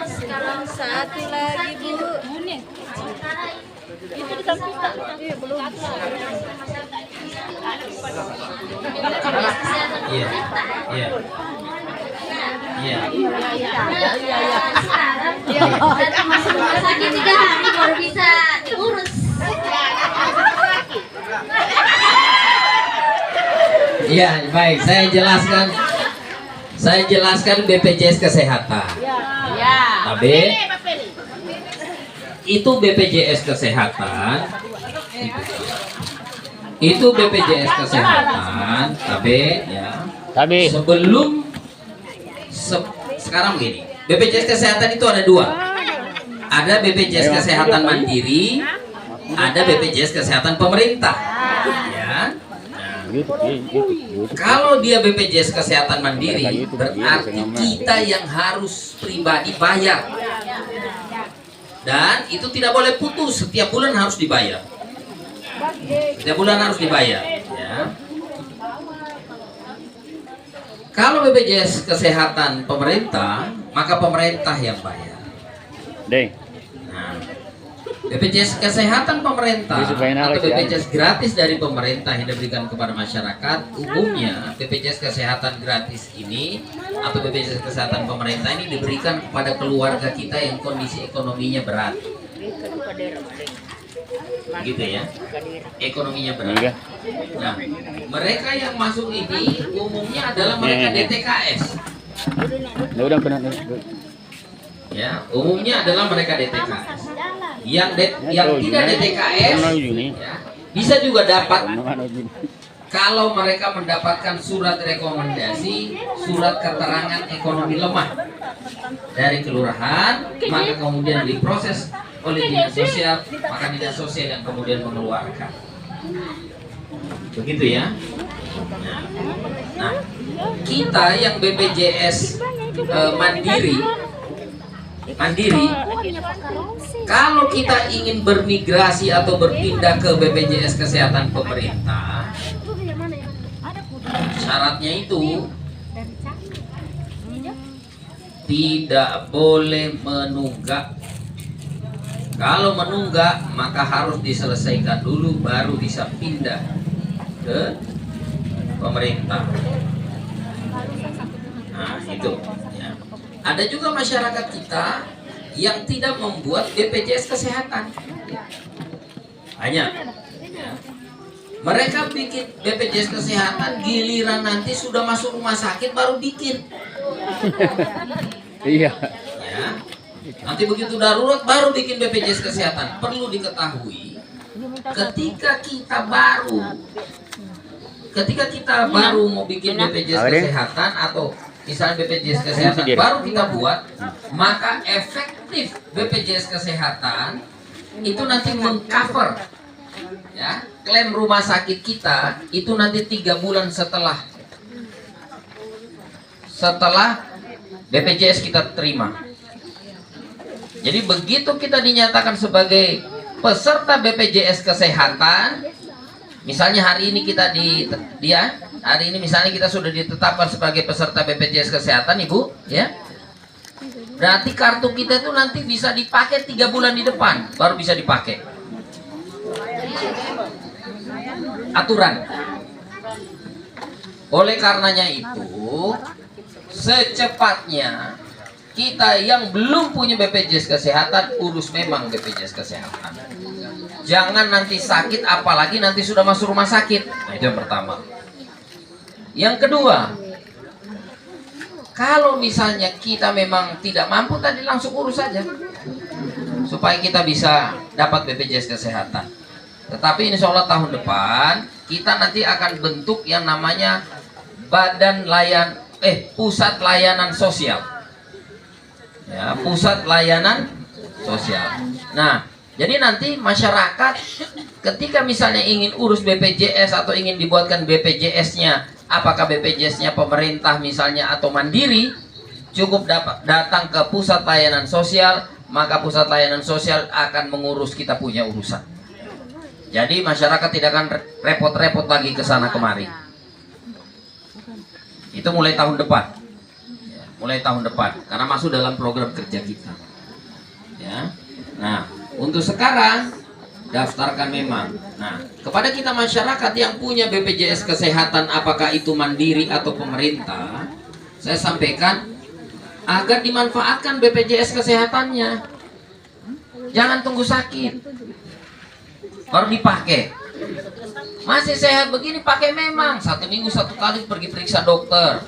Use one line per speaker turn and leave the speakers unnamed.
Sekarang satu lagi, Bu. Itu di samping belum.
Iya. Iya. Iya.
Masuk rumah sakit 3 hari baru bisa diurus.
Iya, baik. Saya jelaskan BPJS Kesehatan. Tapi itu BPJS Kesehatan. Itu BPJS Kesehatan, tapi ya. Sekarang begini, BPJS Kesehatan itu ada 2. Ada BPJS Kesehatan Mandiri, ada BPJS Kesehatan pemerintah. Ya. Kalau dia BPJS Kesehatan Mandiri, berarti kita yang harus pribadi bayar. Dan itu tidak boleh putus, setiap bulan harus dibayar. Setiap bulan harus dibayar. Ya. Kalau BPJS Kesehatan pemerintah, maka pemerintah yang bayar. Nah, BPJS Kesehatan pemerintah atau BPJS gratis dari pemerintah yang diberikan kepada masyarakat, umumnya BPJS Kesehatan gratis ini atau BPJS Kesehatan pemerintah ini diberikan kepada keluarga kita yang kondisi ekonominya berat. Gitu ya, ekonominya berat. Nah, mereka yang masuk ini umumnya adalah mereka DTKS. Ya, umumnya adalah mereka DTKS. Yang tidak DTKS ya, bisa juga dapat kalau mereka mendapatkan surat rekomendasi, surat keterangan ekonomi lemah dari kelurahan, maka kemudian diproses oleh dinas sosial, maka dinas sosial yang kemudian mengeluarkan. Begitu ya. Nah, kita yang BPJS mandiri, kalau kita ingin bermigrasi atau berpindah ke BPJS Kesehatan pemerintah, syaratnya itu tidak boleh menunggak. Kalau menunggak, maka harus diselesaikan dulu baru bisa pindah ke pemerintah. Nah, itu ya. Ada juga masyarakat kita yang tidak membuat BPJS Kesehatan. Banyak ya. Mereka bikin BPJS Kesehatan, giliran nanti sudah masuk rumah sakit baru bikin. Iya. Ya. Nanti begitu darurat baru bikin BPJS Kesehatan. Perlu diketahui, ketika kita baru mau bikin BPJS Kesehatan atau misalnya BPJS Kesehatan baru kita buat, maka efektif BPJS Kesehatan itu nanti mengcover ya klaim rumah sakit kita itu nanti 3 bulan setelah BPJS kita terima. Jadi begitu kita dinyatakan sebagai peserta BPJS Kesehatan, misalnya hari ini hari ini misalnya kita sudah ditetapkan sebagai peserta BPJS Kesehatan, Ibu, ya. Berarti kartu kita itu nanti bisa dipakai 3 bulan di depan, baru bisa dipakai. Aturan. Oleh karenanya itu, secepatnya kita yang belum punya BPJS Kesehatan, urus memang BPJS Kesehatan. Jangan nanti sakit, apalagi nanti sudah masuk rumah sakit. Nah, itu yang pertama. Yang kedua, kalau misalnya kita memang tidak mampu, tadi langsung urus saja supaya kita bisa dapat BPJS Kesehatan. Tetapi insya Allah tahun depan kita nanti akan bentuk yang namanya Pusat Layanan Sosial. Ya, Pusat Layanan Sosial. Nah, jadi nanti masyarakat ketika misalnya ingin urus BPJS atau ingin dibuatkan BPJS-nya, apakah BPJS-nya pemerintah misalnya atau mandiri, cukup datang ke Pusat Layanan Sosial, maka Pusat Layanan Sosial akan mengurus kita punya urusan. Jadi masyarakat tidak akan repot-repot lagi ke sana kemari. Itu mulai tahun depan. mulai tahun depan karena masuk dalam program kerja kita. Ya. Nah, untuk sekarang daftarkan memang. Nah, kepada kita masyarakat yang punya BPJS Kesehatan, apakah itu mandiri atau pemerintah, saya sampaikan agar dimanfaatkan BPJS Kesehatannya. Jangan tunggu sakit baru dipakai. Masih sehat begini pakai memang 1 minggu 1 kali pergi periksa dokter.